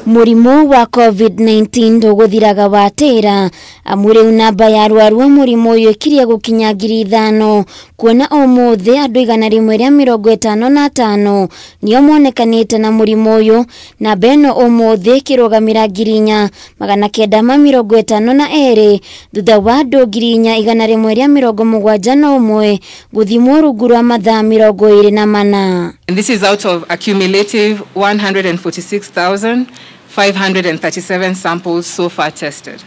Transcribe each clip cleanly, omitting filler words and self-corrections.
Murimu wa COVID-19 nduguthiraga watira amuri namba ya arwaru murimu uyu ikiria gukinya 5,000 kuona umuthi andu 155 nio monekanite na murimu uyu na beno umuthi kirugamira 4,952 thutha wa andu 171 guthimwo rungu rwa mathaa 24. And this is out of accumulative 146,537 samples so far tested.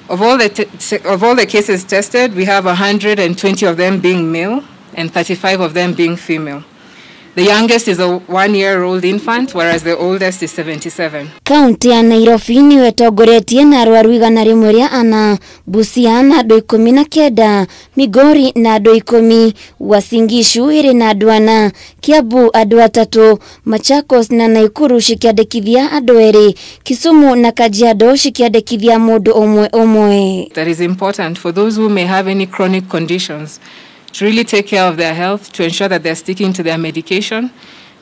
Of all the cases tested, we have 120 of them being male and 35 of them being female. The youngest is a 1-year-old infant, whereas the oldest is 77. County ya Nairobi ni wetongoretie na arwaru 104, Busia na andu 19, Migori na andu 10, Uasin Gishu iri na andu 4, Kiambu andu 3, Machakos na Nakuru cikiandikithia andu 2, Kisumu na Kajiado cikiandikithia mundu umwe. That is important for those who may have any chronic conditions to really take care of their health, to ensure that they're sticking to their medication,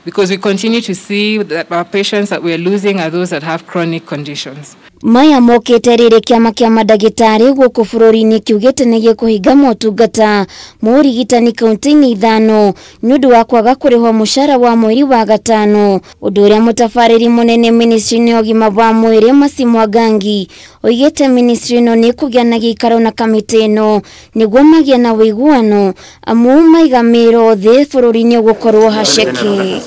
because we continue to see that our patients that we're losing are those that have chronic conditions. Maya mokete riri kiama kia madagitari guku bururi-ini kiugite nigie kuhinga motungata murigitani kaunti-ini 5 nundu wa kwaga kurihwo mushara wa mweri wa gatano. Undu uria mutafariri munene ministry-ini ya ugima wa mwiri Mercy Mwangangi oigite ministry ino ni kugia na gikaro na kamiti ino niguo magie na wiguano amu maigamiro thi bururi-ini gukorwo haceke.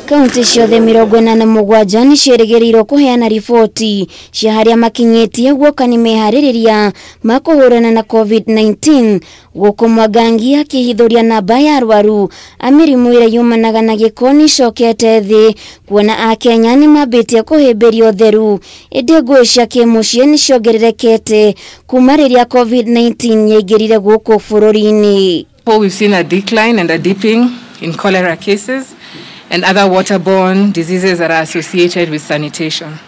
Kaunti ciothe 47 ni ciĩrĩgĩrĩirwo kuheana riboti cia haria makinyitie guoka ni meharĩrĩria ma kuhũrana na COVID-19 guku Mwangangi akihithuria namba ya arwaru amirimu ĩrĩa yumanaga na gĩko ni cokete thĩ kuona Akenya ni mambĩtie kuhĩmbĩria ũtheru ĩndĩ ngũĩ cia kĩmũciĩ ni ciongererekete kuma rĩrĩa COVID-19 yaingĩrire guku bũrũri-inĩ. We've seen a decline and a dipping in cholera cases and other waterborne diseases that are associated with sanitation.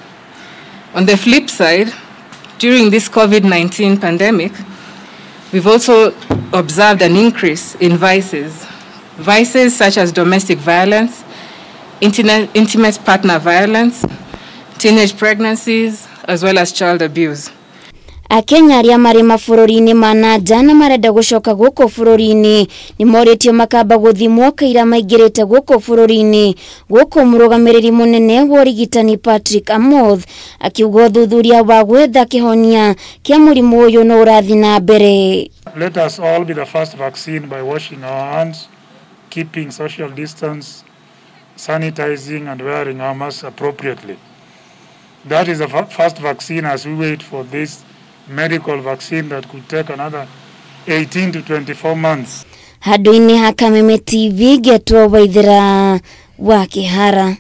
On the flip side, during this COVID-19 pandemic, we've also observed an increase in vices. Vices such as domestic violence, intimate partner violence, teenage pregnancies, as well as child abuse. Akenya aria mari mabũrũri-inĩ ma nanja na marenda gucoka guku bũrũri-inĩ ni moritio makamba guthimwo kaira maingĩrĩte guku bũrũri-inĩ guku mũrũgamĩrĩri munene wa ũrigitani Patrick Amoth akiuga ũthuthuria wa gwetha kĩhonia kĩa mũrimũ ũyũ no ũrathi na mbere. Let us all be the first vaccine by washing our hands, keeping social distance, sanitizing and wearing our masks appropriately. That is the first vaccine as we wait for this medical vaccine that could take another 18 to 24 months. Handu-inĩ ha Kameme TV Getwo Waithera wa Kĩhara.